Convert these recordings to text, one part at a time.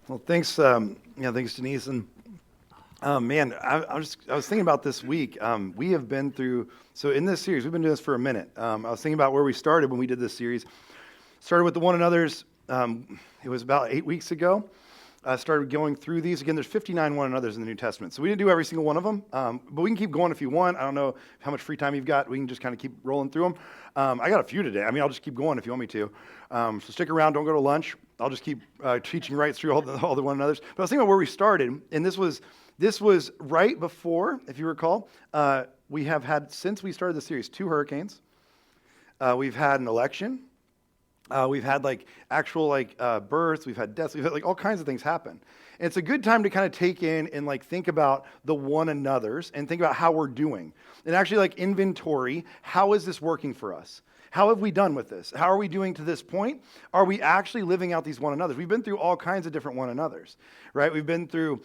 Well, thanks, thanks, Denise. And man, I was thinking about this week. We have been through, so in this series, we've been doing this for a minute. I was thinking about where we started when we did this series. Started with the one another's, it was about 8 weeks ago. Started going through these. Again, there's 59 one another's in the New Testament. So we didn't do every single one of them, but we can keep going if you want. I don't know how much free time you've got. We can just kind of keep rolling through them. I got a few today. I mean, I'll just keep going if you want me to. So stick around. Don't go to lunch. I'll just keep teaching right through all the one another's. But I was thinking about where we started, and this was right before, if you recall, we have had, since we started the series, 2 hurricanes. We've had an election. We've had actual births, we've had deaths, we've had all kinds of things happen. And it's a good time to kind of take in and think about the one another's and think about how we're doing. And actually inventory, how is this working for us? How have we done with this? How are we doing to this point? Are we actually living out these one another's? We've been through all kinds of different one another's, right? We've been through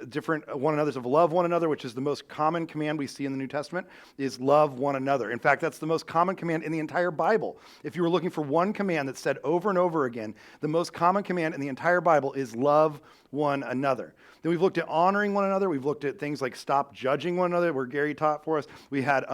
different one another's of love one another, which is the most common command we see in the New Testament, is love one another. In fact, that's the most common command in the entire Bible. If you were looking for one command that's said over and over again, the most common command in the entire Bible is love one another. Then we've looked at honoring one another. We've looked at things like stop judging one another, where Gary taught for us. We had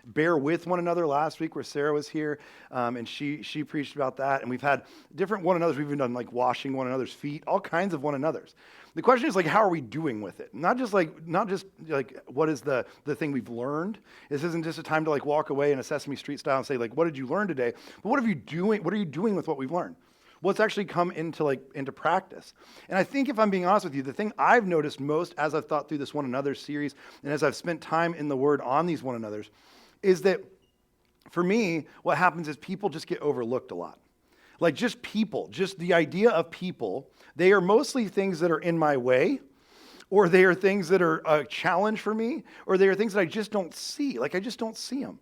bear with one another last week, where Sarah was here, and she preached about that. And we've had different one another's. We've even done washing one another's feet, all kinds of one another's. The question is how are we doing with it? Not just what is the thing we've learned. This isn't just a time to walk away in a Sesame Street style and say what did you learn today? But what are you doing with what we've learned? What's actually come into practice? And I think, if I'm being honest with you, the thing I've noticed most as I've thought through this one another series and as I've spent time in the Word on these one another's is that for me, what happens is people just get overlooked a lot. Just people, just the idea of people, they are mostly things that are in my way, or they are things that are a challenge for me, or they are things that I just don't see. I just don't see them.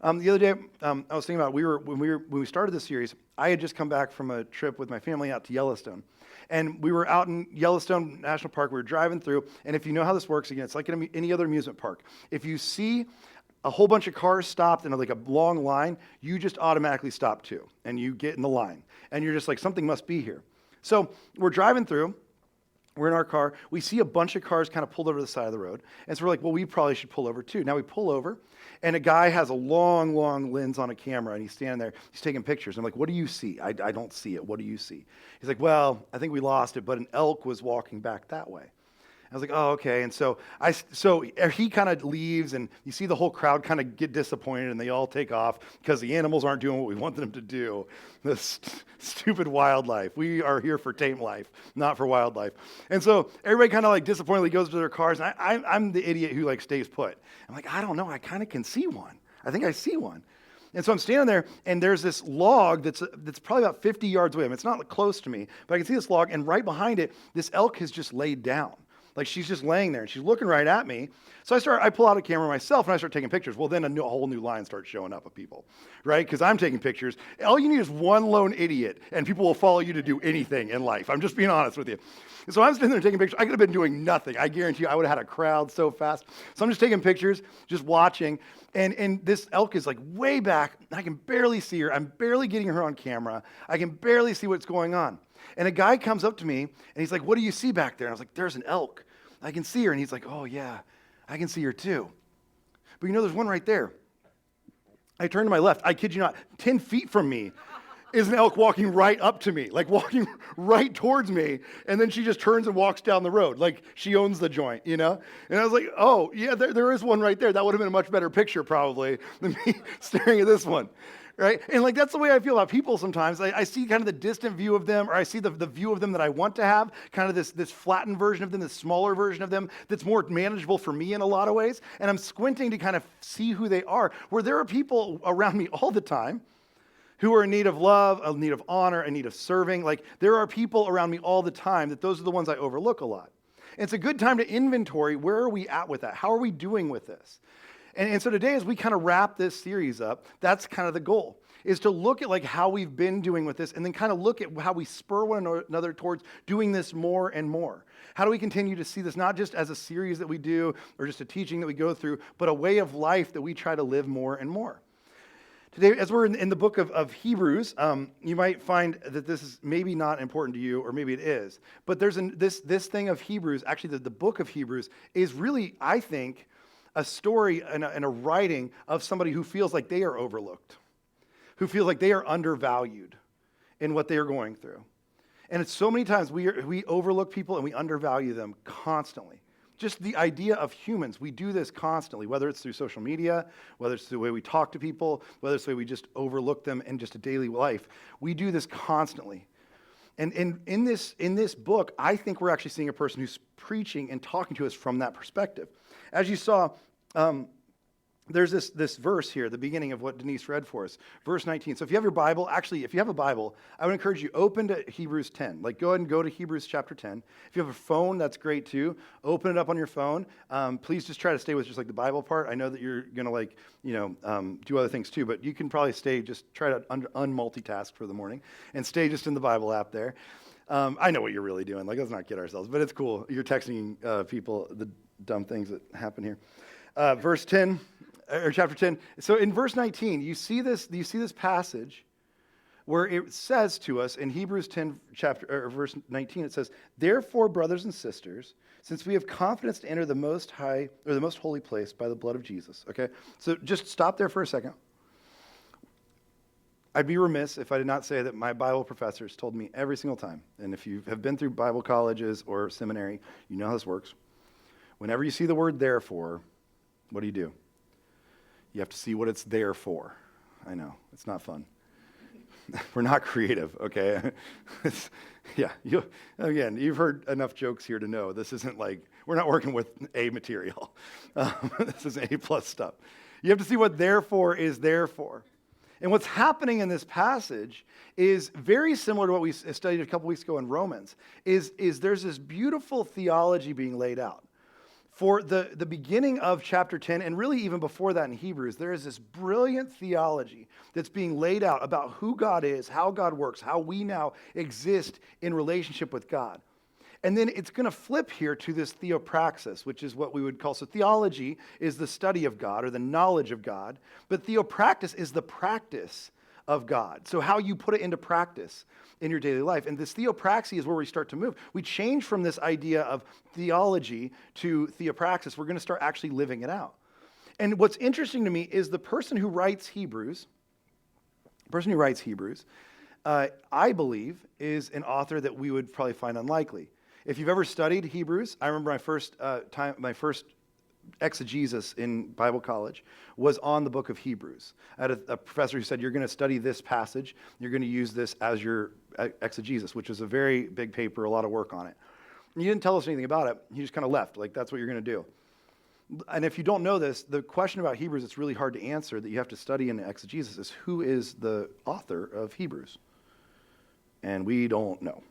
The other day, I was thinking about when we started this series, I had just come back from a trip with my family out to Yellowstone. And we were out in Yellowstone National Park. We were driving through. And if you know how this works, again, it's like any other amusement park. If you see a whole bunch of cars stopped in a long line, you just automatically stop too. And you get in the line. And you're just something must be here. So we're driving through. We're in our car. We see a bunch of cars kind of pulled over to the side of the road. And so we're well, we probably should pull over too. Now we pull over, and a guy has a long, long lens on a camera, and he's standing there. He's taking pictures. I'm what do you see? I don't see it. What do you see? He's well, I think we lost it, but an elk was walking back that way. I was oh, okay. And so he kind of leaves, and you see the whole crowd kind of get disappointed, and they all take off because the animals aren't doing what we want them to do. This stupid wildlife. We are here for tame life, not for wildlife. And so everybody kind of disappointedly goes to their cars, and I'm the idiot who stays put. I'm I don't know. I kind of can see one. I think I see one. And so I'm standing there, and there's this log that's probably about 50 yards away. I mean, it's not close to me, but I can see this log, and right behind it, this elk has just laid down. She's just laying there, and she's looking right at me. So I pull out a camera myself, and I start taking pictures. Well, then a whole new line starts showing up of people, right? Because I'm taking pictures. All you need is one lone idiot, and people will follow you to do anything in life. I'm just being honest with you. And so I'm sitting there taking pictures. I could have been doing nothing. I guarantee you I would have had a crowd so fast. So I'm just taking pictures, just watching. And this elk is way back. I can barely see her. I'm barely getting her on camera. I can barely see what's going on. And a guy comes up to me, and he's what do you see back there? And I was there's an elk. I can see her. And he's oh, yeah, I can see her too. But there's one right there. I turn to my left. I kid you not, 10 feet from me is an elk walking right up to me, walking right towards me. And then she just turns and walks down the road, she owns the joint, And I was oh, yeah, there is one right there. That would have been a much better picture probably than me staring at this one. Right? And that's the way I feel about people sometimes. I see kind of the distant view of them, or I see the view of them that I want to have, kind of this flattened version of them, this smaller version of them that's more manageable for me in a lot of ways. And I'm squinting to kind of see who they are, where there are people around me all the time who are in need of love, in need of honor, in need of serving. There are people around me all the time that those are the ones I overlook a lot. And it's a good time to inventory, where are we at with that? How are we doing with this? And so today, as we kind of wrap this series up, that's kind of the goal, is to look at how we've been doing with this, and then kind of look at how we spur one another towards doing this more and more. How do we continue to see this not just as a series that we do or just a teaching that we go through, but a way of life that we try to live more and more? Today, as we're in the book of Hebrews, you might find that this is maybe not important to you, or maybe it is. But there's this thing of Hebrews, actually the book of Hebrews, is really, I think, a story and a writing of somebody who feels like they are overlooked, who feels like they are undervalued in what they are going through. And it's so many times we overlook people and we undervalue them constantly. Just the idea of humans, we do this constantly, whether it's through social media, whether it's the way we talk to people, whether it's the way we just overlook them in just a daily life. We do this constantly. And in this book, I think we're actually seeing a person who's preaching and talking to us from that perspective. As you saw, there's this verse here, the beginning of what Denise read for us, verse 19. So if you have your Bible, actually, if you have a Bible, I would encourage you, open to Hebrews 10. Like, go ahead and go to Hebrews chapter 10. If you have a phone, that's great too. Open it up on your phone. Please just try to stay with just like the Bible part. I know that you're going to do other things too, but you can probably just try to unmultitask for the morning and stay just in the Bible app there. I know what you're really doing. Like, let's not kid ourselves, but it's cool. You're texting people the dumb things that happen here. Verse 10. Or chapter 10. So in verse 19, you see this passage where it says to us in Hebrews 10 verse 19, it says, "Therefore, brothers and sisters, since we have confidence to enter the most high or the most holy place by the blood of Jesus." Okay? So just stop there for a second. I'd be remiss if I did not say that my Bible professors told me every single time, and if you have been through Bible colleges or seminary, you know how this works. Whenever you see the word therefore, what do? You have to see what it's there for. I know, it's not fun. We're not creative, okay? You've heard enough jokes here to know this isn't like, we're not working with A material. This is A+ stuff. You have to see what therefore is there for. And what's happening in this passage is very similar to what we studied a couple weeks ago in Romans, is there's this beautiful theology being laid out. For the beginning of chapter 10, and really even before that in Hebrews, there is this brilliant theology that's being laid out about who God is, how God works, how we now exist in relationship with God. And then it's going to flip here to this theopraxis, which is what we would call, so theology is the study of God or the knowledge of God, but theopractice is the practice of God. So how you put it into practice in your daily life. And this theopraxy is where we start to move. We change from this idea of theology to theopraxis. We're going to start actually living it out. And what's interesting to me is the person who writes Hebrews, I believe, is an author that we would probably find unlikely. If you've ever studied Hebrews, I remember my first exegesis in Bible college was on the book of Hebrews. I had a professor who said, you're going to study this passage, you're going to use this as your exegesis, which was a very big paper, a lot of work on it. And he didn't tell us anything about it. He just kind of left, like that's what you're going to do. And if you don't know this, the question about Hebrews, it's really hard to answer that you have to study in exegesis is who is the author of Hebrews? And we don't know.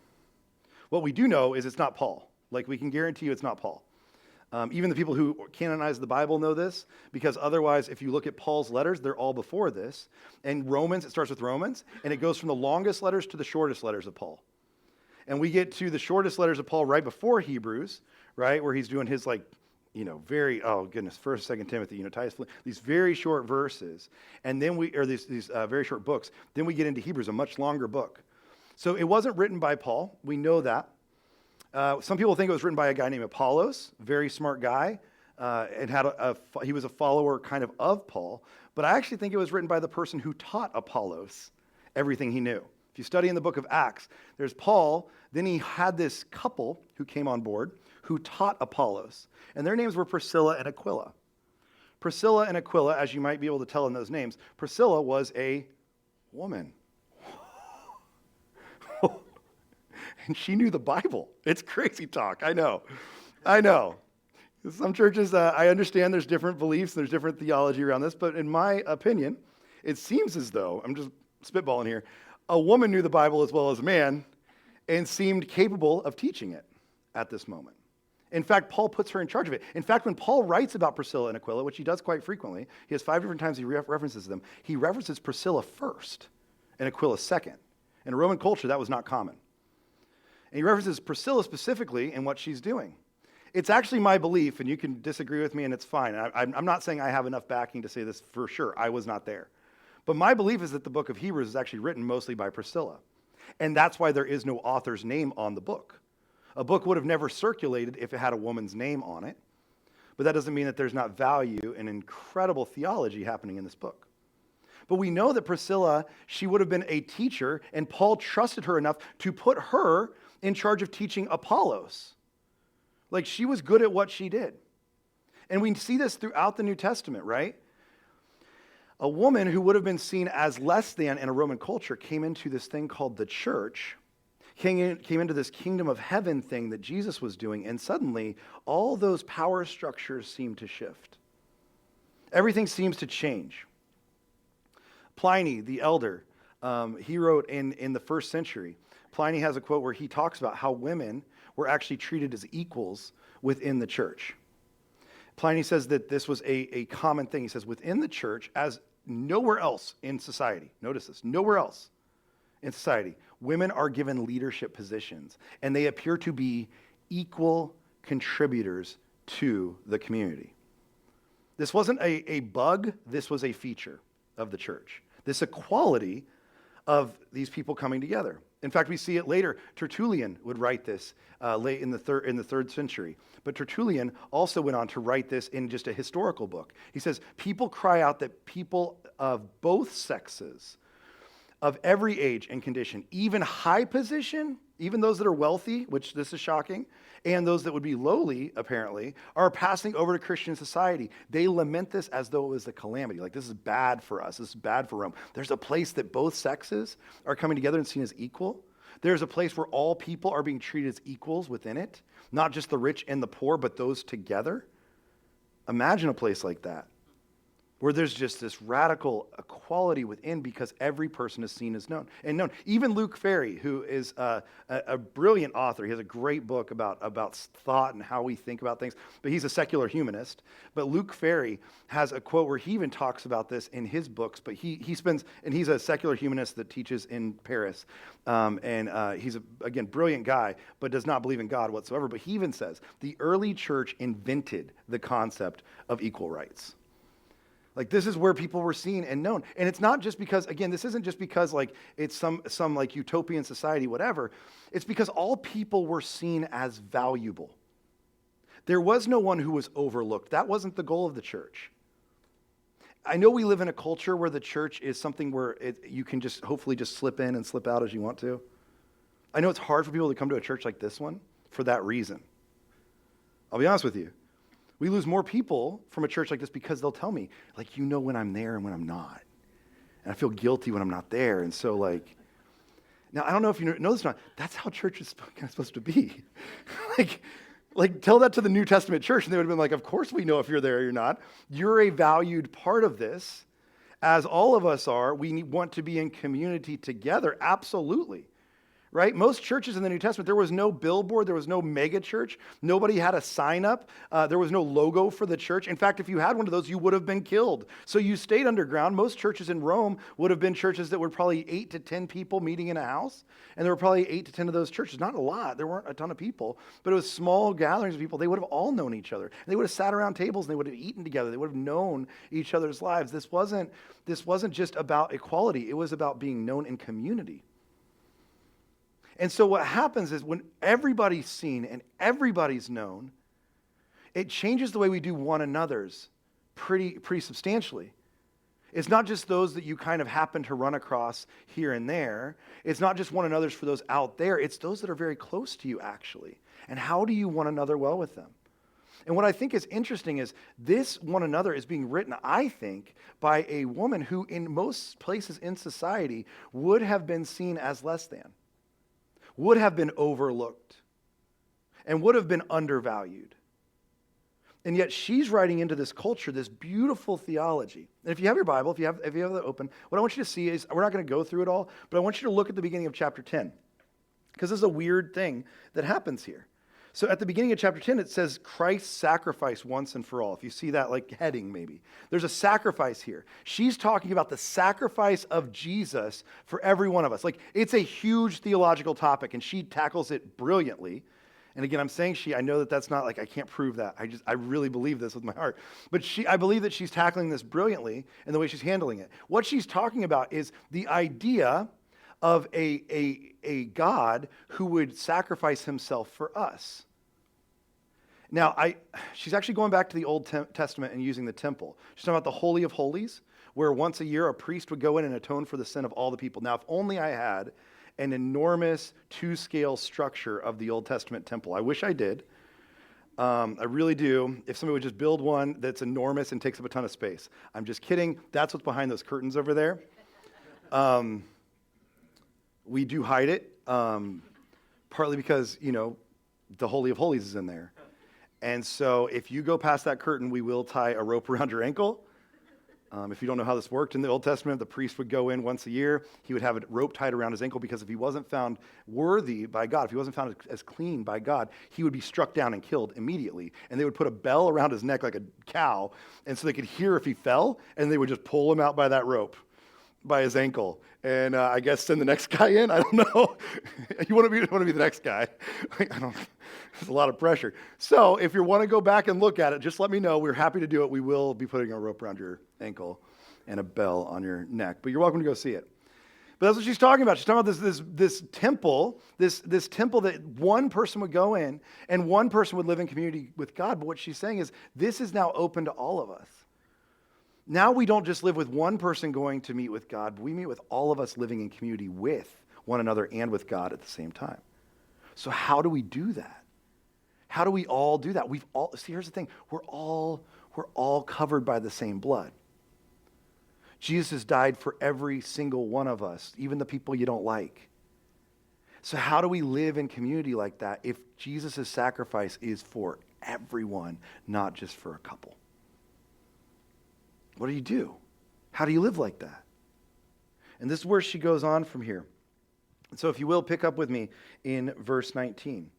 What we do know is it's not Paul. Like we can guarantee you it's not Paul. Even the people who canonize the Bible know this, because otherwise, if you look at Paul's letters, they're all before this. And Romans, it starts with Romans, and it goes from the longest letters to the shortest letters of Paul. And we get to the shortest letters of Paul right before Hebrews, right, where he's doing his very, 1st, 2nd Timothy, Titus, these very short verses, and then these very short books. Then we get into Hebrews, a much longer book. So it wasn't written by Paul. We know that. Some people think it was written by a guy named Apollos, very smart guy, and he was a follower kind of Paul. But I actually think it was written by the person who taught Apollos everything he knew. If you study in the book of Acts, there's Paul, then he had this couple who came on board who taught Apollos, and their names were Priscilla and Aquila. Priscilla and Aquila, as you might be able to tell in those names, Priscilla was a woman. And she knew the Bible. It's crazy talk. I know. Some churches, I understand there's different beliefs, there's different theology around this, but in my opinion, it seems as though, I'm just spitballing here, a woman knew the Bible as well as a man and seemed capable of teaching it at this moment. In fact, Paul puts her in charge of it. In fact, when Paul writes about Priscilla and Aquila, which he does quite frequently, he has 5 different times he references them, he references Priscilla first and Aquila second. In a Roman culture, that was not common. And he references Priscilla specifically in what she's doing. It's actually my belief, and you can disagree with me, and it's fine. I'm not saying I have enough backing to say this for sure. I was not there. But my belief is that the book of Hebrews is actually written mostly by Priscilla. And that's why there is no author's name on the book. A book would have never circulated if it had a woman's name on it. But that doesn't mean that there's not value and incredible theology happening in this book. But we know that Priscilla, she would have been a teacher, and Paul trusted her enough to put her in charge of teaching Apollos. Like, she was good at what she did. And we see this throughout the New Testament, right? A woman who would have been seen as less than in a Roman culture came into this thing called the church, came into this kingdom of heaven thing that Jesus was doing, and suddenly all those power structures seem to shift. Everything seems to change. Pliny, the elder, he wrote in the first century, Pliny has a quote where he talks about how women were actually treated as equals within the church. Pliny says that this was a common thing. He says, within the church, as nowhere else in society, notice this, nowhere else in society, women are given leadership positions, and they appear to be equal contributors to the community. This wasn't a bug, this was a feature of the church. This equality of these people coming together. In fact, we see it later. Tertullian would write this late in the third century. But Tertullian also went on to write this in just a historical book. He says, people cry out that people of both sexes, of every age and condition, even high position, even those that are wealthy, which this is shocking, and those that would be lowly, apparently, are passing over to Christian society. They lament this as though it was a calamity. Like, this is bad for us. This is bad for Rome. There's a place that both sexes are coming together and seen as equal. There's a place where all people are being treated as equals within it, not just the rich and the poor, but those together. Imagine a place like that, where there's just this radical equality within because every person is seen as known. Even Luke Ferry, who is a brilliant author, he has a great book about thought and how we think about things, but he's a secular humanist. But Luke Ferry has a quote where he even talks about this in his books, but he's a secular humanist that teaches in Paris. He's, again, brilliant guy, but does not believe in God whatsoever. But he even says, the early church invented the concept of equal rights. Like, this is where people were seen and known. And it's not just because, again, this isn't just because like it's some like utopian society, whatever. It's because all people were seen as valuable. There was no one who was overlooked. That wasn't the goal of the church. I know we live in a culture where the church is something where you can just hopefully just slip in and slip out as you want to. I know it's hard for people to come to a church like this one for that reason. I'll be honest with you. We lose more people from a church like this because they'll tell me, like, you know when I'm there and when I'm not. And I feel guilty when I'm not there. And so, like, now I don't know if you know this or not, that's how church is kind of supposed to be. like, tell that to the New Testament church, and they would have been like, of course we know if you're there or you're not. You're a valued part of this, as all of us are. We want to be in community together, absolutely. Right? Most churches in the New Testament, there was no billboard, there was no mega church, nobody had a sign up, there was no logo for the church. In fact, if you had one of those, you would have been killed. So you stayed underground. Most churches in Rome would have been churches that were probably 8 to 10 people meeting in a house, and there were probably 8 to 10 of those churches. Not a lot, there weren't a ton of people, but it was small gatherings of people. They would have all known each other. And they would have sat around tables and they would have eaten together. They would have known each other's lives. This wasn't just about equality, it was about being known in community. And so what happens is when everybody's seen and everybody's known, it changes the way we do one another's pretty substantially. It's not just those that you kind of happen to run across here and there. It's not just one another's for those out there. It's those that are very close to you, actually. And how do you one another well with them? And what I think is interesting is this one another is being written, I think, by a woman who in most places in society would have been seen as less than, would have been overlooked, and would have been undervalued. And yet she's writing into this culture, this beautiful theology. And if you have your Bible, if you have it open, what I want you to see is, we're not going to go through it all, but I want you to look at the beginning of chapter 10. Because this is a weird thing that happens here. So at the beginning of chapter 10, it says Christ's sacrifice once and for all. If you see that like heading maybe. There's a sacrifice here. She's talking about the sacrifice of Jesus for every one of us. Like, it's a huge theological topic, and she tackles it brilliantly. And again, I'm saying she, I know that that's not like, I can't prove that. I really believe this with my heart. But I believe that she's tackling this brilliantly in the way she's handling it. What she's talking about is the idea of a God who would sacrifice himself for us. Now, she's actually going back to the Old Testament and using the temple. She's talking about the Holy of Holies, where once a year a priest would go in and atone for the sin of all the people. Now, if only I had an enormous 2-scale structure of the Old Testament temple. I wish I did. I really do. If somebody would just build one that's enormous and takes up a ton of space. I'm just kidding. That's what's behind those curtains over there. We do hide it, partly because, the Holy of Holies is in there. And so if you go past that curtain, we will tie a rope around your ankle. If you don't know how this worked in the Old Testament, the priest would go in once a year. He would have a rope tied around his ankle because if he wasn't found worthy by God, if he wasn't found as clean by God, he would be struck down and killed immediately. And they would put a bell around his neck like a cow, and so they could hear if he fell, and they would just pull him out by that rope, by his ankle. And I guess send the next guy in. I don't know. You want to be the next guy. There's a lot of pressure. So if you want to go back and look at it, just let me know. We're happy to do it. We will be putting a rope around your ankle and a bell on your neck. But you're welcome to go see it. But that's what she's talking about. She's talking about this temple, this temple that one person would go in and one person would live in community with God. But what she's saying is this is now open to all of us. Now we don't just live with one person going to meet with God, but we meet with all of us living in community with one another and with God at the same time. So how do we do that? How do we all do that? See, here's the thing. We're all covered by the same blood. Jesus has died for every single one of us, even the people you don't like. So how do we live in community like that if Jesus' sacrifice is for everyone, not just for a couple? What do you do? How do you live like that? And this is where she goes on from here. And so if you will, pick up with me in verse 19.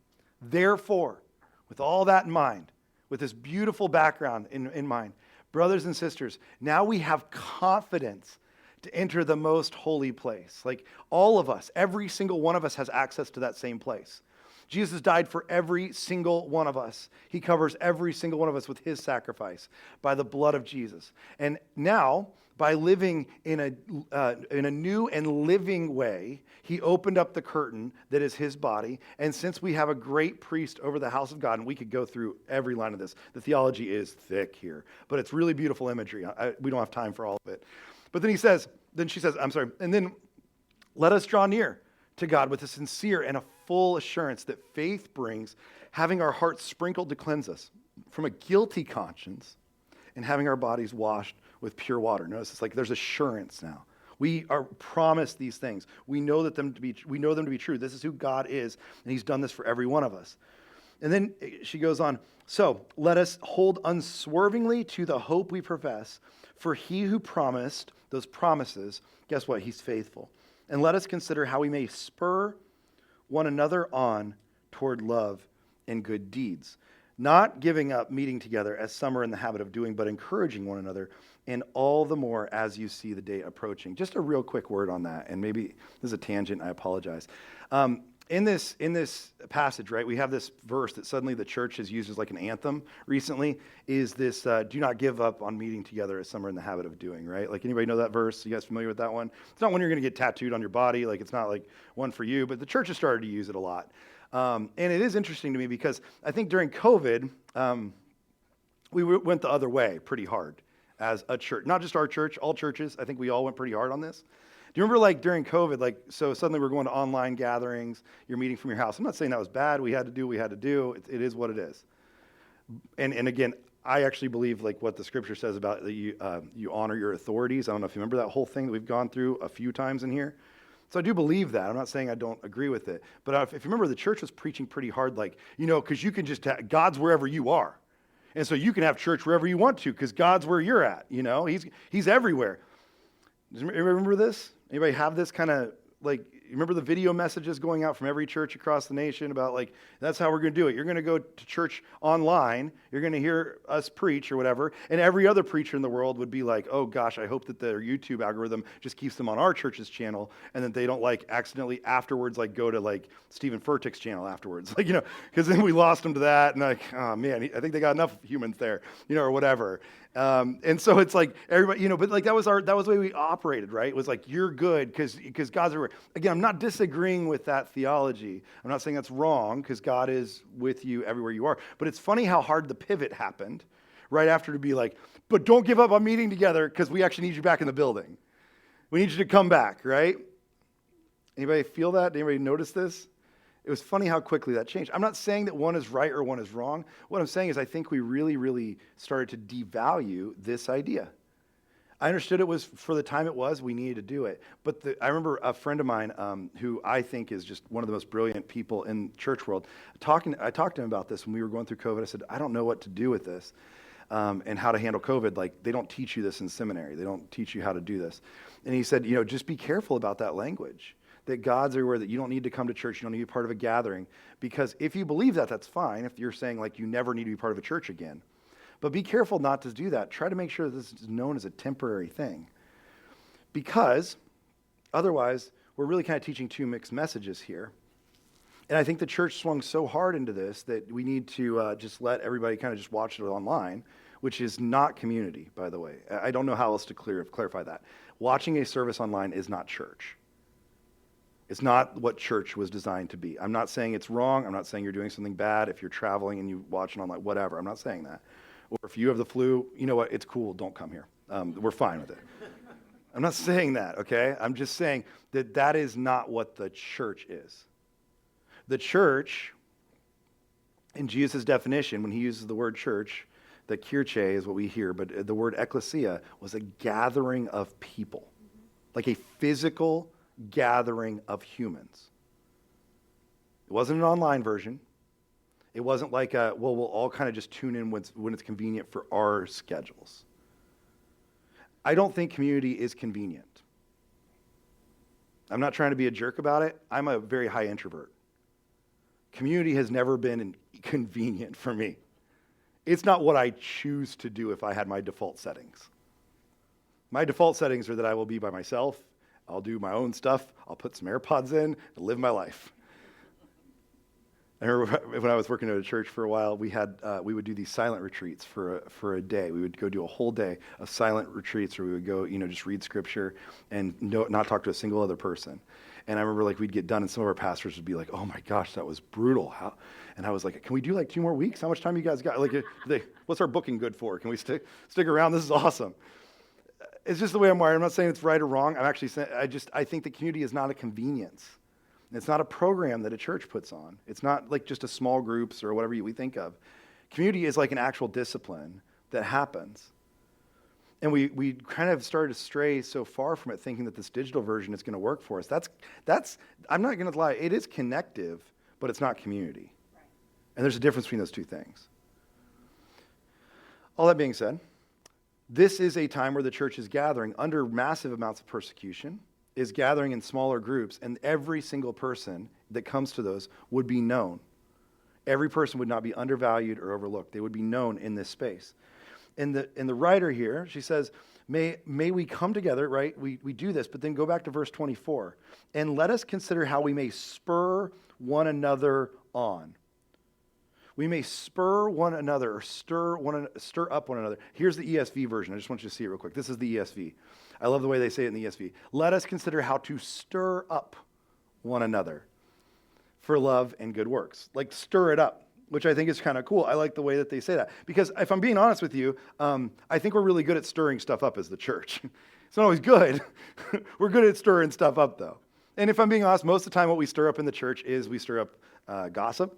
Therefore, with all that in mind, with this beautiful background in mind, brothers and sisters, now we have confidence to enter the most holy place. Like all of us, every single one of us has access to that same place. Jesus died for every single one of us. He covers every single one of us with his sacrifice by the blood of Jesus. And now, by living in a new and living way, he opened up the curtain that is his body. And since we have a great priest over the house of God, and we could go through every line of this, the theology is thick here, but it's really beautiful imagery. We don't have time for all of it. But then she says, and then let us draw near to God with a sincere and a full assurance that faith brings, having our hearts sprinkled to cleanse us from a guilty conscience and having our bodies washed with pure water. Notice it's like there's assurance now. We are promised these things. We know them to be true. This is who God is, and he's done this for every one of us. And then she goes on, so let us hold unswervingly to the hope we profess, for he who promised those promises, guess what? He's faithful. And let us consider how we may spur one another on toward love and good deeds, not giving up meeting together as some are in the habit of doing, but encouraging one another, and all the more as you see the day approaching. Just a real quick word on that, and maybe this is a tangent, I apologize. In this passage, right, we have this verse that suddenly the church has used as like an anthem recently, is this, do not give up on meeting together as some are in the habit of doing, right? Like, anybody know that verse? You guys familiar with that one? It's not one you're going to get tattooed on your body, like it's not like one for you, but the church has started to use it a lot. And it is interesting to me because I think during COVID, we went the other way pretty hard as a church. Not just our church, all churches. I think we all went pretty hard on this. Do you remember like during COVID, so suddenly we're going to online gatherings, you're meeting from your house. I'm not saying that was bad. We had to do what we had to do. It is what it is. And again, I actually believe like what the scripture says about that you honor your authorities. I don't know if you remember that whole thing that we've gone through a few times in here. So I do believe that. I'm not saying I don't agree with it. But if you remember, the church was preaching pretty hard, because you can just, God's wherever you are. And so you can have church wherever you want to because God's where you're at, He's everywhere. Remember this? Anybody have this kind of you remember the video messages going out from every church across the nation about like, that's how we're going to do it. You're going to go to church online. You're going to hear us preach or whatever. And every other preacher in the world would be like, oh gosh, I hope that their YouTube algorithm just keeps them on our church's channel and that they don't like accidentally afterwards, like go to like Stephen Furtick's channel afterwards. Like, because then we lost them to that. And like, oh man, I think they got enough humans there, or whatever. And so it's like everybody, but like that was the way we operated, right? It was like, you're good because God's everywhere. Again, I'm not disagreeing with that theology. I'm not saying that's wrong because God is with you everywhere you are. But it's funny how hard the pivot happened right after to be like, but don't give up on meeting together because we actually need you back in the building. We need you to come back, right? Anybody feel that? Anybody notice this? It was funny how quickly that changed. I'm not saying that one is right or one is wrong. What I'm saying is I think we really, really started to devalue this idea. I understood it was, for the time it was, we needed to do it. But I remember a friend of mine who I think is just one of the most brilliant people in church world. I talked to him about this when we were going through COVID. I said, I don't know what to do with this and how to handle COVID. Like, they don't teach you this in seminary. They don't teach you how to do this. And he said, just be careful about that language. That God's everywhere, that you don't need to come to church, you don't need to be part of a gathering. Because if you believe that, that's fine. If you're saying like you never need to be part of a church again. But be careful not to do that. Try to make sure this is known as a temporary thing. Because otherwise, we're really kind of teaching two mixed messages here. And I think the church swung so hard into this that we need to just let everybody kind of just watch it online, which is not community, by the way. I don't know how else to clarify that. Watching a service online is not church. It's not what church was designed to be. I'm not saying it's wrong. I'm not saying you're doing something bad if you're traveling and you watch it online, whatever. I'm not saying that. Or if you have the flu, you know what? It's cool. Don't come here. We're fine with it. I'm not saying that, okay? I'm just saying that is not what the church is. The church, in Jesus' definition, when he uses the word church, the kirche is what we hear, but the word ecclesia was a gathering of people, like a physical gathering of humans. It wasn't an online version. It wasn't like we'll all kind of just tune in when it's convenient for our schedules. I don't think community is convenient. I'm not trying to be a jerk about it. I'm a very high introvert. Community has never been convenient for me. It's not what I choose to do if I had my default settings. My default settings are that I will be by myself. I'll do my own stuff. I'll put some AirPods in and live my life. I remember when I was working at a church for a while, we would do these silent retreats for a day. We would go do a whole day of silent retreats where we would go, just read scripture and not talk to a single other person. And I remember we'd get done and some of our pastors would be like, oh my gosh, that was brutal. And I was like, can we do 2 more weeks? How much time you guys got? What's our booking good for? Can we stick around? This is awesome. It's just the way I'm wired. I'm not saying it's right or wrong. I'm actually saying, I think the community is not a convenience. It's not a program that a church puts on. It's not like just a small groups or whatever we think of. Community is like an actual discipline that happens. And we kind of started to stray so far from it thinking that this digital version is going to work for us. That's I'm not going to lie, it is connective, but it's not community. Right. And there's a difference between those two things. All that being said, this is a time where the church is gathering under massive amounts of persecution, is gathering in smaller groups, and every single person that comes to those would be known. Every person would not be undervalued or overlooked. They would be known in this space. And the writer here, she says, may we come together, right? We do this, but then go back to verse 24. And let us consider how we may spur one another on. We may spur one another or stir up one another. Here's the ESV version. I just want you to see it real quick. This is the ESV. I love the way they say it in the ESV. Let us consider how to stir up one another for love and good works. Like stir it up, which I think is kind of cool. I like the way that they say that. Because if I'm being honest with you, I think we're really good at stirring stuff up as the church. It's not always good. We're good at stirring stuff up, though. And if I'm being honest, most of the time what we stir up in the church is we stir up gossip.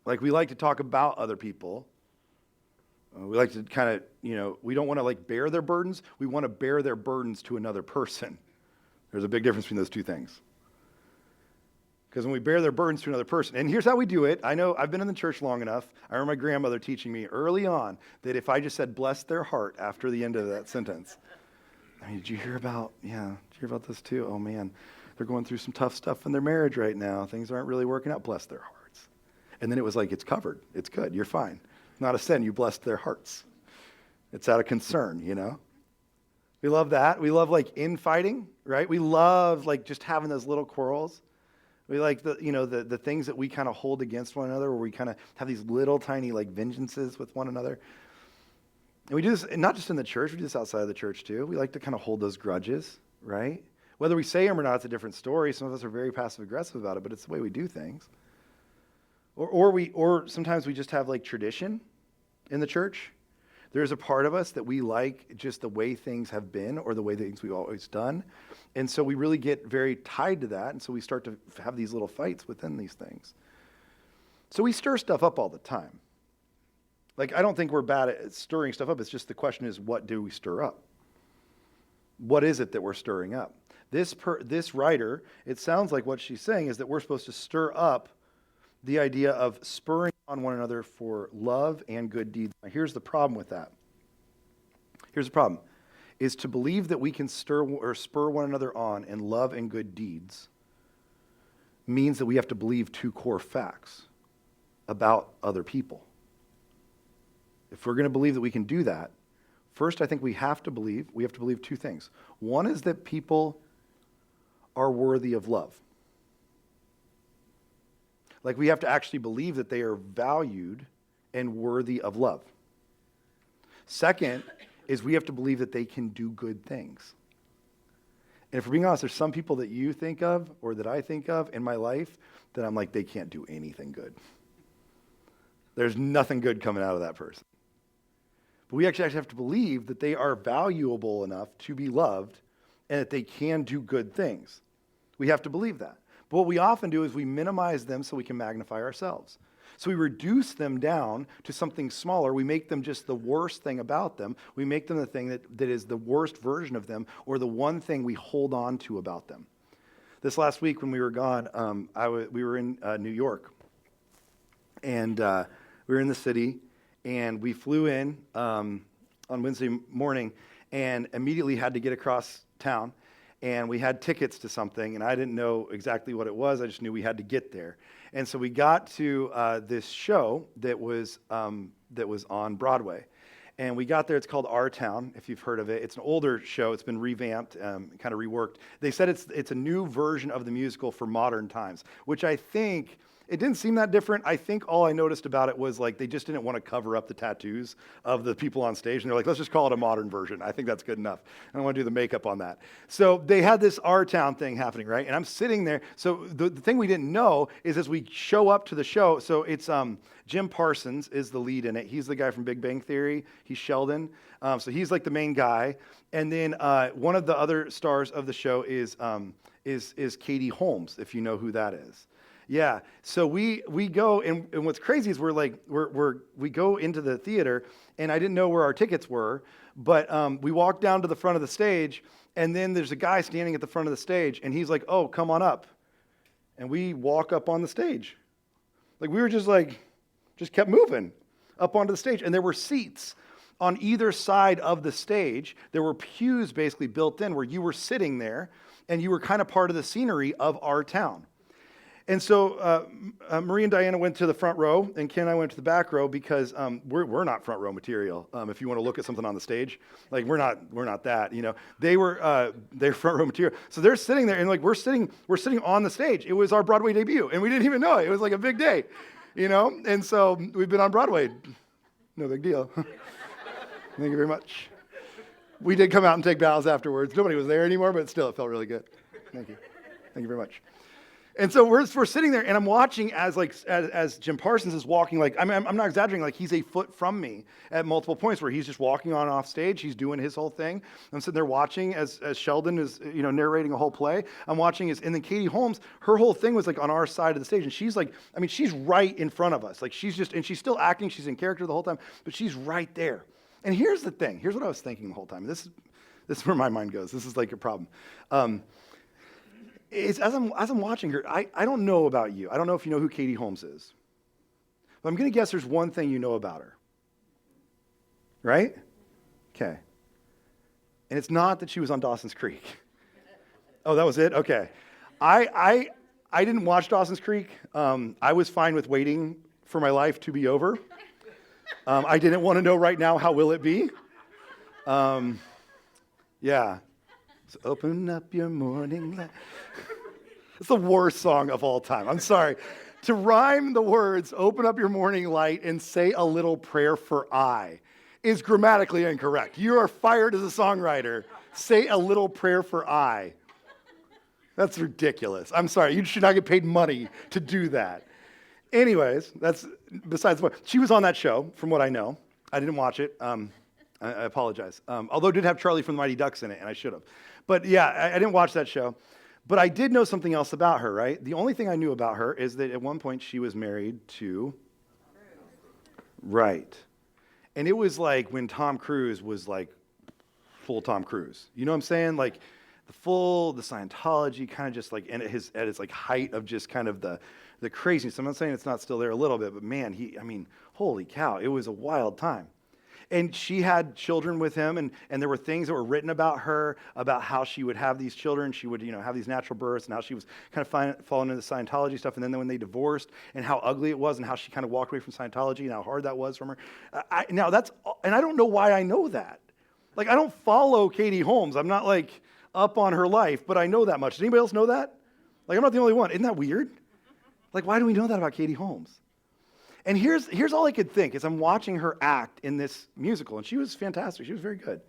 Like, we like to talk about other people. We like to kind of, we don't want to bear their burdens. We want to bear their burdens to another person. There's a big difference between those two things. Because when we bear their burdens to another person, and here's how we do it. I know I've been in the church long enough. I remember my grandmother teaching me early on that if I just said bless their heart after the end of that sentence, I mean, did you hear about this too? Oh man, they're going through some tough stuff in their marriage right now. Things aren't really working out. Bless their hearts. And then it was like, it's covered. It's good. You're fine. Not a sin. You blessed their hearts. It's out of concern, you know? We love that. We love like infighting, right? We love like just having those little quarrels. We like the things that we kind of hold against one another, where we kind of have these little tiny like vengeances with one another. And we do this not just in the church, we do this outside of the church too. We like to kind of hold those grudges, right? Whether we say them or not, it's a different story. Some of us are very passive aggressive about it, but it's the way we do things. Or sometimes we just have like tradition in the church. There's a part of us that we like just the way things have been or the way things we've always done. And so we really get very tied to that. And so we start to have these little fights within these things. So we stir stuff up all the time. Like, I don't think we're bad at stirring stuff up. It's just the question is, what do we stir up? What is it that we're stirring up? This writer, it sounds like what she's saying is that we're supposed to stir up the idea of spurring on one another for love and good deeds. Now, here's the problem with that. Here's the problem, is to believe that we can spur one another on in love and good deeds means that we have to believe two core facts about other people. If we're going to believe that we can do that, first I think we have to believe two things. One is that people are worthy of love. Like, we have to actually believe that they are valued and worthy of love. Second is we have to believe that they can do good things. And if we're being honest, there's some people that you think of or that I think of in my life that I'm like, they can't do anything good. There's nothing good coming out of that person. But we actually have to believe that they are valuable enough to be loved and that they can do good things. We have to believe that. But what we often do is we minimize them so we can magnify ourselves. So we reduce them down to something smaller. We make them just the worst thing about them. We make them the thing that is the worst version of them, or the one thing we hold on to about them. This last week when we were gone, we were in New York. And we were in the city, and we flew in on Wednesday morning and immediately had to get across town. And we had tickets to something, and I didn't know exactly what it was. I just knew we had to get there. And so we got to this show that was on Broadway. And we got there. It's called Our Town, if you've heard of it. It's an older show. It's been revamped, kind of reworked. They said it's a new version of the musical for modern times, which I think... It didn't seem that different. I think all I noticed about it was like they just didn't want to cover up the tattoos of the people on stage. And they're like, let's just call it a modern version. I think that's good enough. I don't want to do the makeup on that. So they had this Our Town thing happening, right? And I'm sitting there. So the thing we didn't know is as we show up to the show, so it's Jim Parsons is the lead in it. He's the guy from Big Bang Theory. He's Sheldon. So he's like the main guy. And then one of the other stars of the show is Katie Holmes, if you know who that is. Yeah, so we go, and what's crazy is we go into the theater, and I didn't know where our tickets were, but we walk down to the front of the stage, and then there's a guy standing at the front of the stage, and he's like, oh, come on up. And we walk up on the stage. Like, we were just kept moving up onto the stage, and there were seats on either side of the stage. There were pews basically built in where you were sitting there, and you were kind of part of the scenery of Our Town. And so Marie and Diana went to the front row, and Ken and I went to the back row because we're not front row material. If you want to look at something on the stage, like we're not that. You know, they're front row material. So they're sitting there, and like we're sitting on the stage. It was our Broadway debut, and we didn't even know it. It was like a big day, you know. And so we've been on Broadway. No big deal. Thank you very much. We did come out and take bows afterwards. Nobody was there anymore, but still, it felt really good. Thank you. Thank you very much. And so we're sitting there, and I'm watching as Jim Parsons is walking. Like I'm not exaggerating. Like he's a foot from me at multiple points where he's just walking on off stage. He's doing his whole thing. I'm sitting there watching as Sheldon is narrating a whole play. I'm watching and then Katie Holmes, her whole thing was like on our side of the stage, and she's like, I mean, she's right in front of us. Like she's still acting. She's in character the whole time, but she's right there. And here's the thing. Here's what I was thinking the whole time. This is where my mind goes. This is like a problem. As I'm watching her, I don't know about you. I don't know if you know who Katie Holmes is. But I'm going to guess there's one thing you know about her. Right? Okay. And it's not that she was on Dawson's Creek. Oh, that was it? Okay. I didn't watch Dawson's Creek. I was fine with waiting for my life to be over. I didn't want to know right now, how will it be? Yeah. So open up your morning light. It's the worst song of all time. I'm sorry. To rhyme the words, open up your morning light and say a little prayer for I, is grammatically incorrect. You are fired as a songwriter. Say a little prayer for I. That's ridiculous. I'm sorry. You should not get paid money to do that. Anyways, that's besides the point. She was on that show, from what I know. I didn't watch it. I apologize. Although it did have Charlie from the Mighty Ducks in it, and I should have. But yeah, I didn't watch that show. But I did know something else about her, right? The only thing I knew about her is that at one point she was married to... Right. And it was like when Tom Cruise was like full Tom Cruise. You know what I'm saying? Like the Scientology kind of just like at its like height of just kind of the craziness. I'm not saying it's not still there a little bit, but man, holy cow, it was a wild time. And she had children with him, and there were things that were written about her, about how she would have these children. She would, have these natural births, and how she was kind of falling into the Scientology stuff. And then when they divorced, and how ugly it was, and how she kind of walked away from Scientology, and how hard that was from her. I don't know why I know that. Like, I don't follow Katie Holmes. I'm not like up on her life, but I know that much. Does anybody else know that? Like, I'm not the only one. Isn't that weird? Like, why do we know that about Katie Holmes? And here's all I could think as I'm watching her act in this musical, and she was fantastic. She was very good.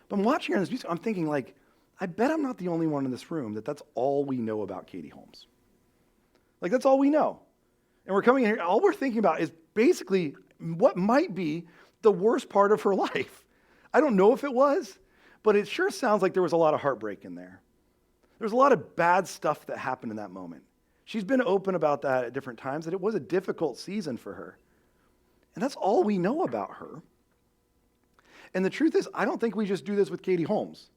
But I'm watching her in this musical, I'm thinking, like, I bet I'm not the only one in this room that's all we know about Katie Holmes. Like, that's all we know. And we're coming in here, all we're thinking about is basically what might be the worst part of her life. I don't know if it was, but it sure sounds like there was a lot of heartbreak in there. There was a lot of bad stuff that happened in that moment. She's been open about that at different times, that it was a difficult season for her. And that's all we know about her. And the truth is, I don't think we just do this with Katie Holmes.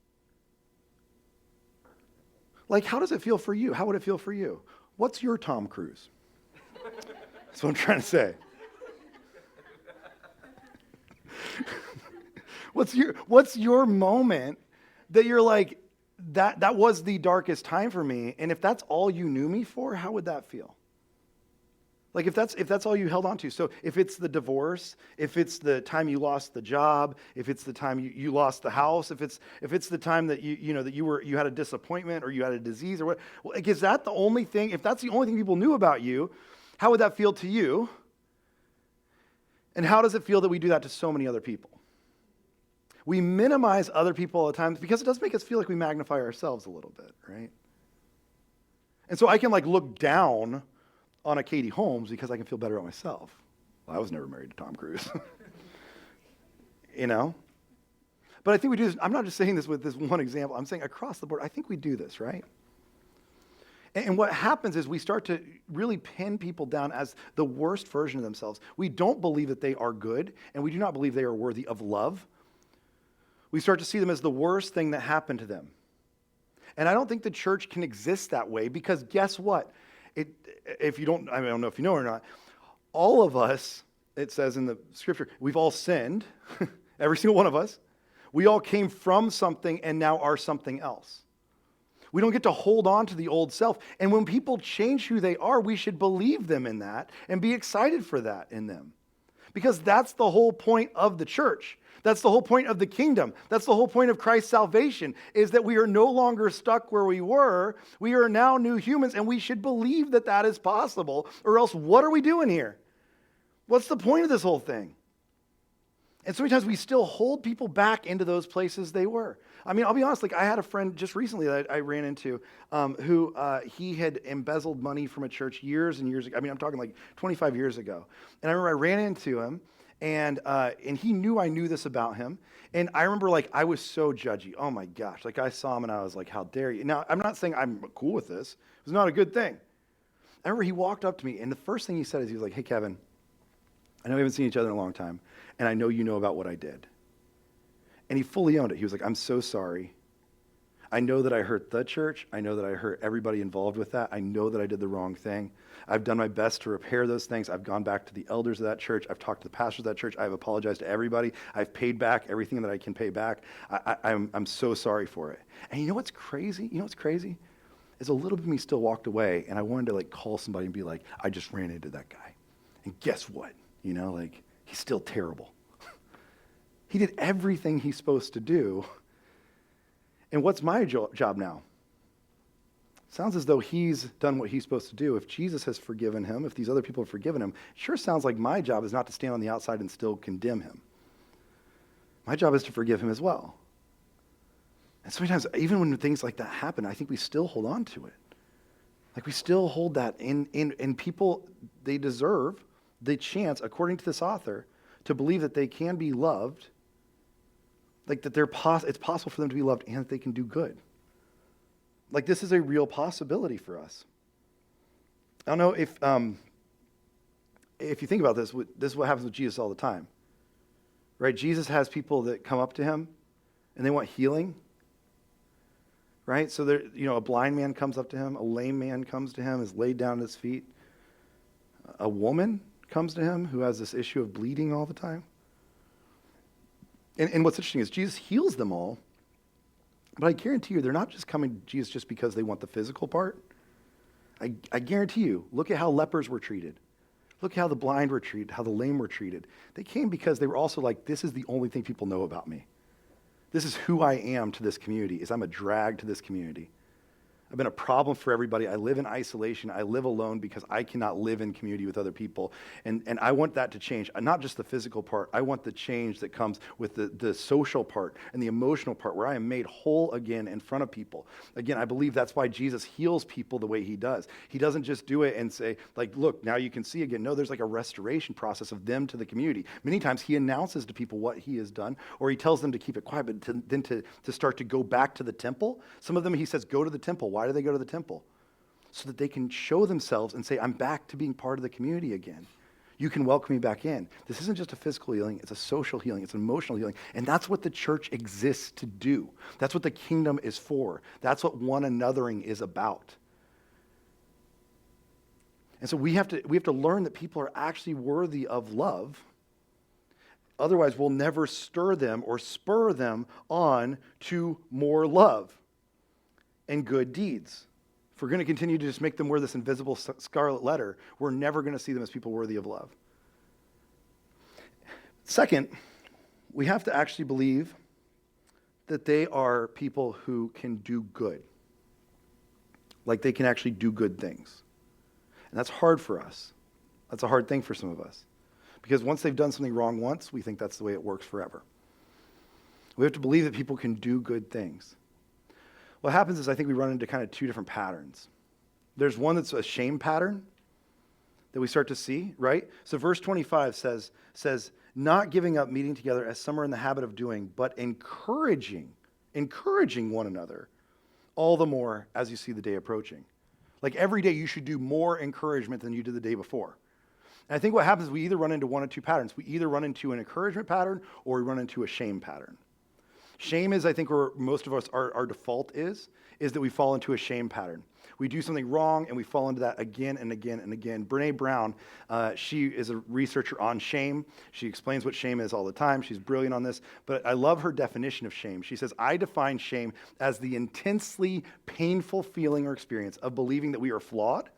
Like, how does it feel for you? How would it feel for you? What's your Tom Cruise? That's what I'm trying to say. What's your moment that you're like, that was the darkest time for me, and if that's all you knew me for, how would that feel? Like if that's all you held on to. So if it's the divorce, if it's the time you lost the job, if it's the time you lost the house, if it's the time that you had a disappointment or you had a disease or what, like, is that the only thing? If that's the only thing people knew about you, how would that feel to you? And how does it feel that we do that to so many other people? We minimize other people all the time because it does make us feel like we magnify ourselves a little bit, right? And so I can look down on a Katie Holmes because I can feel better about myself. Well, I was never married to Tom Cruise. But I think we do this. I'm not just saying this with this one example. I'm saying across the board, I think we do this, right? And what happens is we start to really pin people down as the worst version of themselves. We don't believe that they are good, and we do not believe they are worthy of love. We start to see them as the worst thing that happened to them. And I don't think the church can exist that way because guess what? I don't know if you know or not, all of us, it says in the scripture, we've all sinned, every single one of us. We all came from something and now are something else. We don't get to hold on to the old self. And when people change who they are, we should believe them in that and be excited for that in them. Because that's the whole point of the church. That's the whole point of the kingdom. That's the whole point of Christ's salvation, is that we are no longer stuck where we were. We are now new humans, and we should believe that that is possible, or else what are we doing here? What's the point of this whole thing? And so many times we still hold people back into those places they were. I mean, I'll be honest, I had a friend just recently that I ran into who he had embezzled money from a church years and years ago. I mean, I'm talking 25 years ago. And I remember I ran into him, and he knew I knew this about him. And I remember, I was so judgy. Oh, my gosh. I saw him, and I was like, how dare you? Now, I'm not saying I'm cool with this. It was not a good thing. I remember he walked up to me, and the first thing he said is he was like, hey, Kevin, I know we haven't seen each other in a long time, and I know you know about what I did. And he fully owned it. He was like, I'm so sorry. I know that I hurt the church. I know that I hurt everybody involved with that. I know that I did the wrong thing. I've done my best to repair those things. I've gone back to the elders of that church. I've talked to the pastors of that church. I've apologized to everybody. I've paid back everything that I can pay back. I'm so sorry for it. And you know what's crazy? Is a little bit of me still walked away, and I wanted to call somebody and be like, I just ran into that guy. And guess what? He's still terrible. He did everything he's supposed to do. And what's my job now? Sounds as though he's done what he's supposed to do. If Jesus has forgiven him, if these other people have forgiven him, it sure sounds like my job is not to stand on the outside and still condemn him. My job is to forgive him as well. And sometimes, even when things like that happen, I think we still hold on to it. We still hold that in people. They deserve the chance, according to this author, to believe that they can be loved, that it's possible for them to be loved and that they can do good. This is a real possibility for us. I don't know if you think about this is what happens with Jesus all the time, right? Jesus has people that come up to him and they want healing, right? So a blind man comes up to him, a lame man comes to him, is laid down at his feet. A woman comes to him who has this issue of bleeding all the time. And what's interesting is Jesus heals them all, but I guarantee you they're not just coming to Jesus just because they want the physical part. I guarantee you, look at how lepers were treated. Look how the blind were treated, how the lame were treated. They came because they were also this is the only thing people know about me. This is who I am to this community, is I'm a drag to this community. I've been a problem for everybody. I live in isolation. I live alone because I cannot live in community with other people. And I want that to change. Not just the physical part. I want the change that comes with the social part and the emotional part where I am made whole again in front of people. Again, I believe that's why Jesus heals people the way he does. He doesn't just do it and say, look, now you can see again. No, there's a restoration process of them to the community. Many times he announces to people what he has done, or he tells them to keep it quiet, but then to start to go back to the temple. Some of them he says, go to the temple. Why do they go to the temple? So that they can show themselves and say, I'm back to being part of the community again. You can welcome me back in. This isn't just a physical healing, it's a social healing, it's an emotional healing. And that's what the church exists to do. That's what the kingdom is for. That's what one anothering is about. And so we have to learn that people are actually worthy of love. Otherwise, we'll never stir them or spur them on to more love and good deeds. If we're going to continue to just make them wear this invisible scarlet letter, we're never going to see them as people worthy of love. Second, we have to actually believe that they are people who can do good. They can actually do good things. And that's hard for us. That's a hard thing for some of us. Because once they've done something wrong once, we think that's the way it works forever. We have to believe that people can do good things. What happens is I think we run into kind of two different patterns. There's one that's a shame pattern that we start to see, right? So verse 25 says, not giving up meeting together as some are in the habit of doing, but encouraging one another, all the more as you see the day approaching. Every day you should do more encouragement than you did the day before. And I think what happens is we either run into one of two patterns. We either run into an encouragement pattern or we run into a shame pattern. Shame is, I think, where most of us, our default is that we fall into a shame pattern. We do something wrong and we fall into that again and again and again. Brene Brown, she is a researcher on shame. She explains what shame is all the time. She's brilliant on this. But I love her definition of shame. She says, I define shame as the intensely painful feeling or experience of believing that we are flawed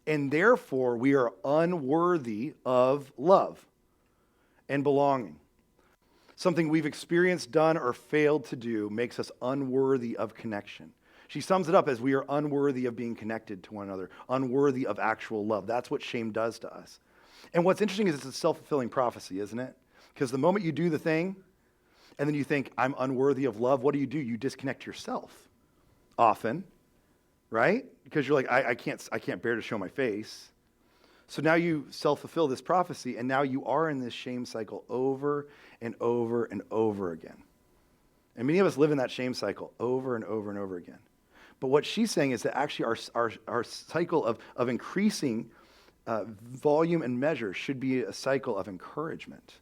and therefore we are unworthy of love and belonging. Something we've experienced, done, or failed to do makes us unworthy of connection. She sums it up as we are unworthy of being connected to one another, unworthy of actual love. That's what shame does to us. And what's interesting is it's a self-fulfilling prophecy, isn't it? Because the moment you do the thing, and then you think, I'm unworthy of love, what do? You disconnect yourself often, right? Because you're like, I can't bear to show my face. So now you self-fulfill this prophecy, and now you are in this shame cycle over and over and over again. And many of us live in that shame cycle over and over and over again. But what she's saying is that actually our cycle of increasing volume and measure should be a cycle of encouragement.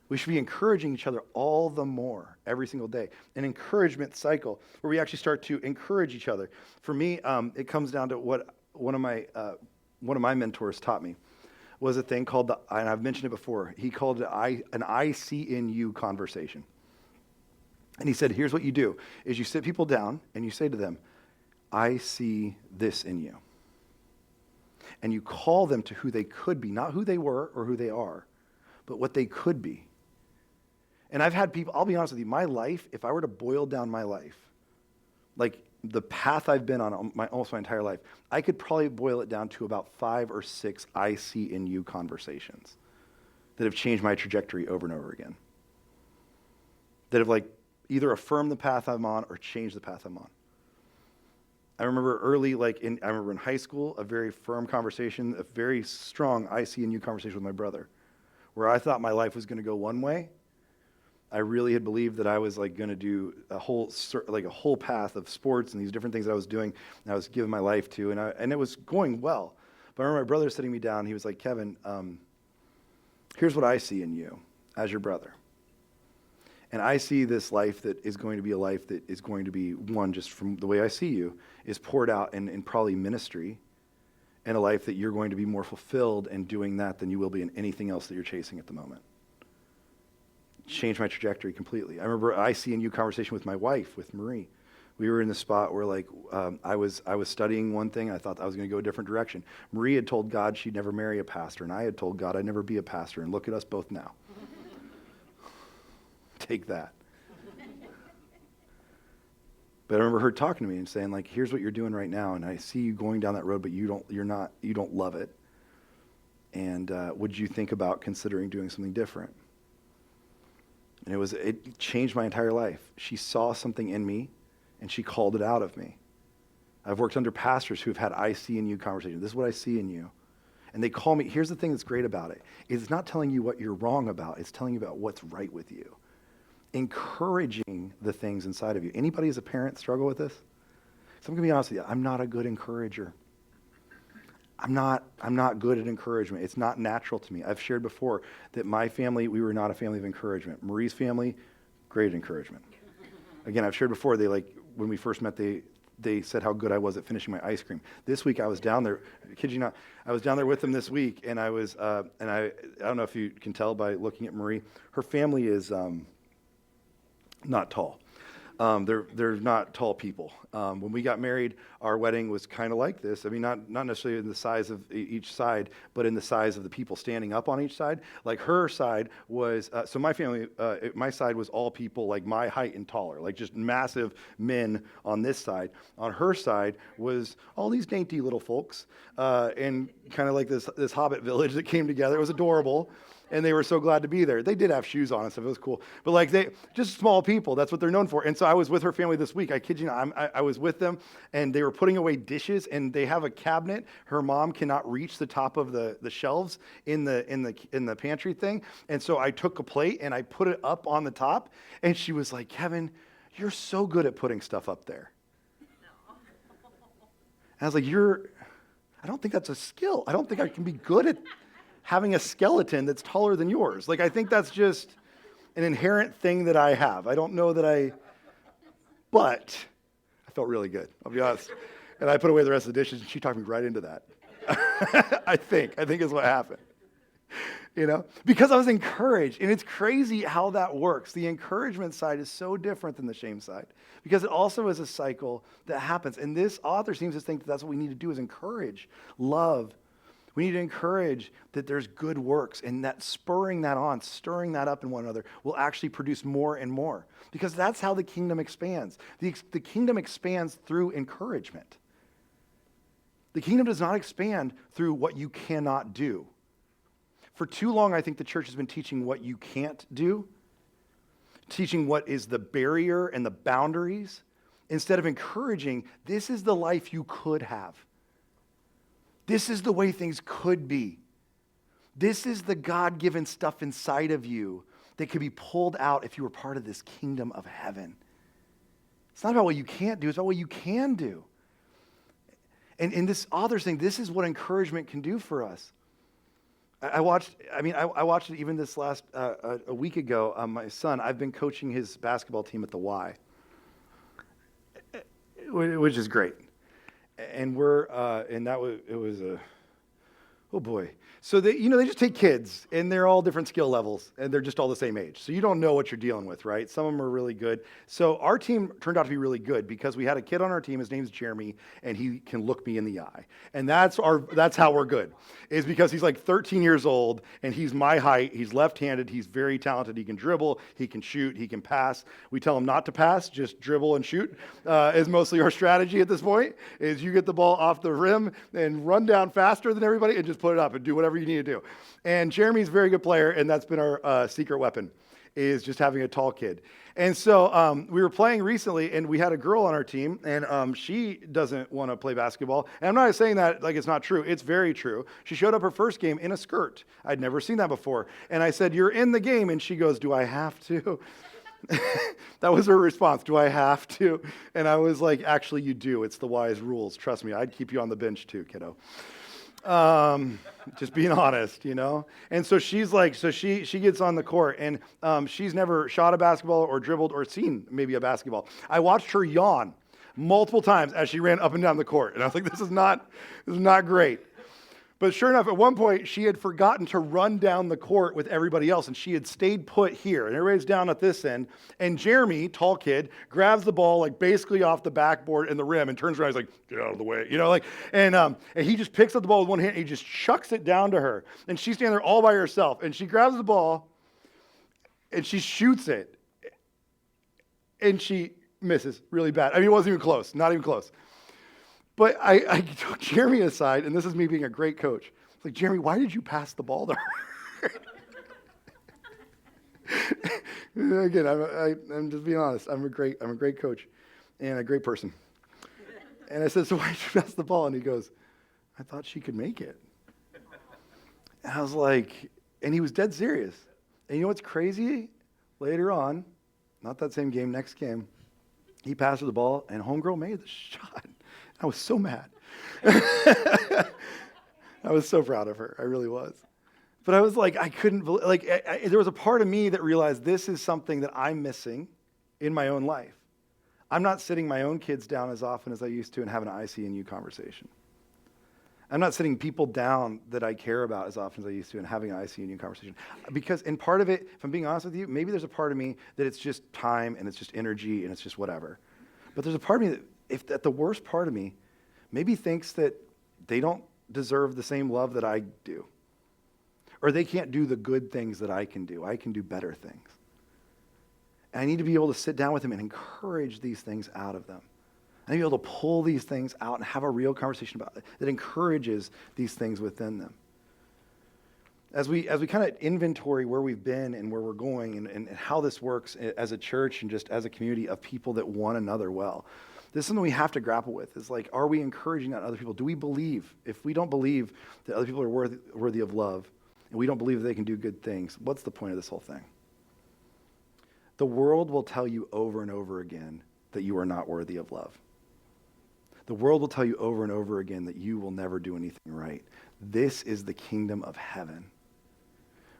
We should be encouraging each other all the more every single day. An encouragement cycle where we actually start to encourage each other. For me, it comes down to what one of my mentors taught me was a thing called and I've mentioned it before. He called it an I see in you conversation. And he said, here's what you do, is you sit people down and you say to them, I see this in you. And you call them to who they could be, not who they were or who they are, but what they could be. And I've had people, I'll be honest with you, my life, if I were to boil down my life, like the path I've been on almost my entire life, I could probably boil it down to about 5 or 6 I see in you conversations that have changed my trajectory over and over again. That have like either affirmed the path I'm on or changed the path I'm on. I remember I remember in high school, a very firm conversation, a very strong I see in you conversation with my brother, where I thought my life was going to go one way. I really had believed that I was like going to do a whole path of sports and these different things that I was doing, and I was giving my life to, and it was going well. But I remember my brother sitting me down. He was like, Kevin, here's what I see in you as your brother. And I see this life that is going to be a life that is going to be, one, just from the way I see you, is poured out in probably ministry, and a life that you're going to be more fulfilled in doing that than you will be in anything else that you're chasing at the moment. Changed my trajectory completely. I remember I see in you conversation with my wife, with Marie. We were in the spot where I was studying one thing. I thought I was going to go a different direction. Marie had told God she'd never marry a pastor, and I had told God I'd never be a pastor. And look at us both now. Take that. But I remember her talking to me and saying, like, here's what you're doing right now, and I see you going down that road, but you don't love it. And would you think about considering doing something different? And it changed my entire life. She saw something in me, and she called it out of me. I've worked under pastors who've had I see in you conversations. This is what I see in you. And they call me. Here's the thing that's great about it. It's not telling you what you're wrong about. It's telling you about what's right with you. Encouraging the things inside of you. Anybody as a parent struggle with this? So I'm going to be honest with you. I'm not a good encourager. I'm not good at encouragement. It's not natural to me. I've shared before that my family, we were not a family of encouragement. Marie's family, great encouragement. Again, I've shared before, when we first met, they said how good I was at finishing my ice cream. This week I was down there, I kid you not, I was down there with them this week, and I don't know if you can tell by looking at Marie, her family is not tall. They're not tall people. When we got married, our wedding was kind of like this. I mean, not necessarily in the size of each side, but in the size of the people standing up on each side. Like her side was, so my family, my side was all people like my height and taller, like just massive men on this side. On her side was all these dainty little folks, and kind of like this hobbit village that came together. It was adorable. And they were so glad to be there. They did have shoes on and stuff. It was cool. But like just small people. That's what they're known for. And so I was with her family this week. I kid you not. I was with them, and they were putting away dishes, and they have a cabinet. Her mom cannot reach the top of the shelves in the pantry thing. And so I took a plate and I put it up on the top. And she was like, Kevin, you're so good at putting stuff up there. And I was like, I don't think that's a skill. I don't think I can be good at having a skeleton that's taller than yours. Like, I think that's just an inherent thing that I have. I don't know but I felt really good, I'll be honest. And I put away the rest of the dishes, and she talked me right into that. I think is what happened. Because I was encouraged. And it's crazy how that works. The encouragement side is so different than the shame side, because it also is a cycle that happens. And this author seems to think that that's what we need to do, is encourage, love. We need to encourage that there's good works, and that spurring that on, stirring that up in one another will actually produce more and more, because that's how the kingdom expands. The kingdom expands through encouragement. The kingdom does not expand through what you cannot do. For too long, I think the church has been teaching what you can't do, teaching what is the barrier and the boundaries, instead of encouraging, this is the life you could have. This is the way things could be. This is the God-given stuff inside of you that could be pulled out if you were part of this kingdom of heaven. It's not about what you can't do. It's about what you can do. And this author's saying this is what encouragement can do for us. I watched. I mean, I watched it even this last a week ago. My son. I've been coaching his basketball team at the Y, which is great. And it was a oh boy. So they just take kids and they're all different skill levels and they're just all the same age. So you don't know what you're dealing with, right? Some of them are really good. So our team turned out to be really good because we had a kid on our team. His name's Jeremy and he can look me in the eye. And that's how we're good, is because he's like 13 years old and he's my height. He's left-handed. He's very talented. He can dribble. He can shoot. He can pass. We tell him not to pass, just dribble and shoot is mostly our strategy at this point, is you get the ball off the rim and run down faster than everybody and just put it up and do whatever you need to do. And Jeremy's a very good player, and that's been our secret weapon, is just having a tall kid. And so we were playing recently, and we had a girl on our team, and she doesn't want to play basketball. And I'm not saying that like it's not true. It's very true. She showed up her first game in a skirt. I'd never seen that before. And I said, "You're in the game." And she goes, "Do I have to?" That was her response. "Do I have to?" And I was like, "Actually, you do. It's the wise rules. Trust me. I'd keep you on the bench too, kiddo." Just being honest, you know? And so she's like, she gets on the court and she's never shot a basketball or dribbled or seen maybe a basketball. I watched her yawn multiple times as she ran up and down the court. And I was like, this is not great. But sure enough, at one point, she had forgotten to run down the court with everybody else, and she had stayed put here. And everybody's down at this end. And Jeremy, tall kid, grabs the ball like basically off the backboard and the rim and turns around. He's like, "Get out of the way," you know, like. And he just picks up the ball with one hand. And he just chucks it down to her, and she's standing there all by herself. And she grabs the ball, and she shoots it, and she misses really bad. I mean, it wasn't even close, not even close. But I took Jeremy aside, and this is me being a great coach. It's like, "Jeremy, why did you pass the ball to her?" Again, I'm just being honest. I'm a great coach and a great person. And I said, "So why did you pass the ball?" And he goes, "I thought she could make it." And I was like, and he was dead serious. And you know what's crazy? Later on, not that same game, next game, he passed her the ball, and homegirl made the shot. I was so mad. I was so proud of her. I really was. But I was like, I couldn't believe, like, there was a part of me that realized this is something that I'm missing in my own life. I'm not sitting my own kids down as often as I used to and having an IC&U conversation. I'm not sitting people down that I care about as often as I used to and having an IC&U conversation. Because, and part of it, if I'm being honest with you, maybe there's a part of me that it's just time and it's just energy and it's just whatever. But there's a part of me that, if that the worst part of me maybe thinks that they don't deserve the same love that I do. Or they can't do the good things that I can do. I can do better things. And I need to be able to sit down with them and encourage these things out of them. I need to be able to pull these things out and have a real conversation about it that encourages these things within them. As we kind of inventory where we've been and where we're going and how this works as a church and just as a community of people that want another well, this is something we have to grapple with. Is like, are we encouraging that in other people? Do we believe? If we don't believe that other people are worthy of love, and we don't believe that they can do good things, what's the point of this whole thing? The world will tell you over and over again that you are not worthy of love. The world will tell you over and over again that you will never do anything right. This is the kingdom of heaven,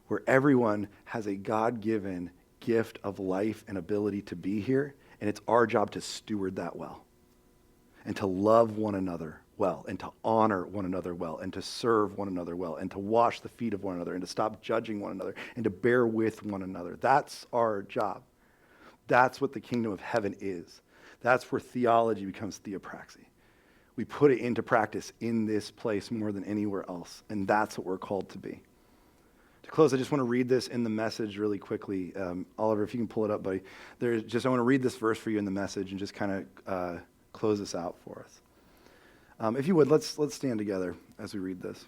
where everyone has a God-given gift of life and ability to be here, and it's our job to steward that well, and to love one another well, and to honor one another well, and to serve one another well, and to wash the feet of one another, and to stop judging one another, and to bear with one another. That's our job. That's what the kingdom of heaven is. That's where theology becomes theopraxy. We put it into practice in this place more than anywhere else, and that's what we're called to be. To close, I just want to read this in the Message really quickly. Oliver, if you can pull it up, buddy. I want to read this verse for you in the Message and just kind of close this out for us. If you would, let's stand together as we read this.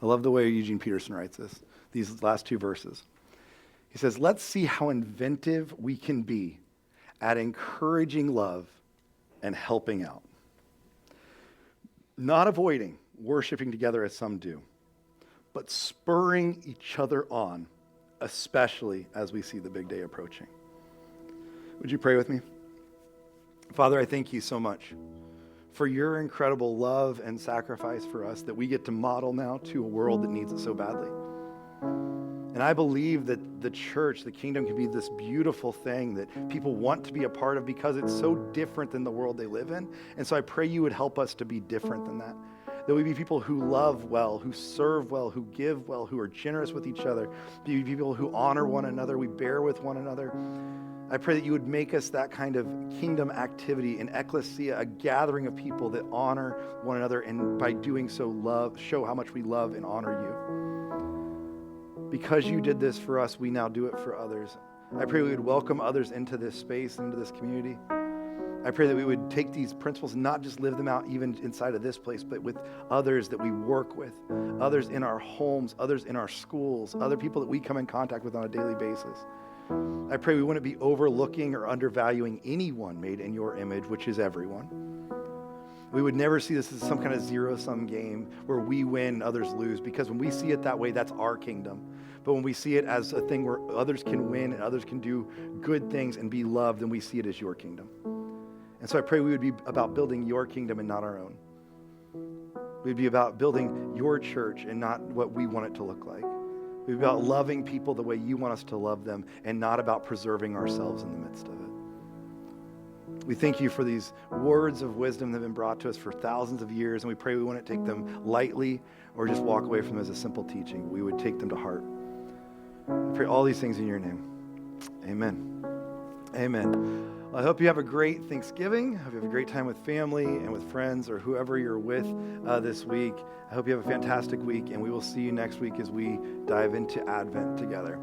I love the way Eugene Peterson writes this, these last two verses. He says, "Let's see how inventive we can be at encouraging love and helping out. Not avoiding worshiping together as some do, but spurring each other on, especially as we see the big day approaching." Would you pray with me? Father, I thank you so much for your incredible love and sacrifice for us that we get to model now to a world that needs it so badly. And I believe that the church, the kingdom, can be this beautiful thing that people want to be a part of because it's so different than the world they live in. And so I pray you would help us to be different than that. That we be people who love well, who serve well, who give well, who are generous with each other, be people who honor one another, we bear with one another. I pray that you would make us that kind of kingdom activity, an ecclesia, a gathering of people that honor one another, and by doing so show how much we love and honor you. Because you did this for us, we now do it for others. I pray we would welcome others into this space, into this community. I pray that we would take these principles and not just live them out even inside of this place, but with others that we work with, others in our homes, others in our schools, other people that we come in contact with on a daily basis. I pray we wouldn't be overlooking or undervaluing anyone made in your image, which is everyone. We would never see this as some kind of zero-sum game where we win and others lose, because when we see it that way, that's our kingdom. But when we see it as a thing where others can win and others can do good things and be loved, then we see it as your kingdom. And so I pray we would be about building your kingdom and not our own. We'd be about building your church and not what we want it to look like. We'd be about loving people the way you want us to love them and not about preserving ourselves in the midst of it. We thank you for these words of wisdom that have been brought to us for thousands of years, and we pray we wouldn't take them lightly or just walk away from them as a simple teaching. We would take them to heart. I pray all these things in your name. Amen. Amen. Well, I hope you have a great Thanksgiving. I hope you have a great time with family and with friends or whoever you're with this week. I hope you have a fantastic week, and we will see you next week as we dive into Advent together.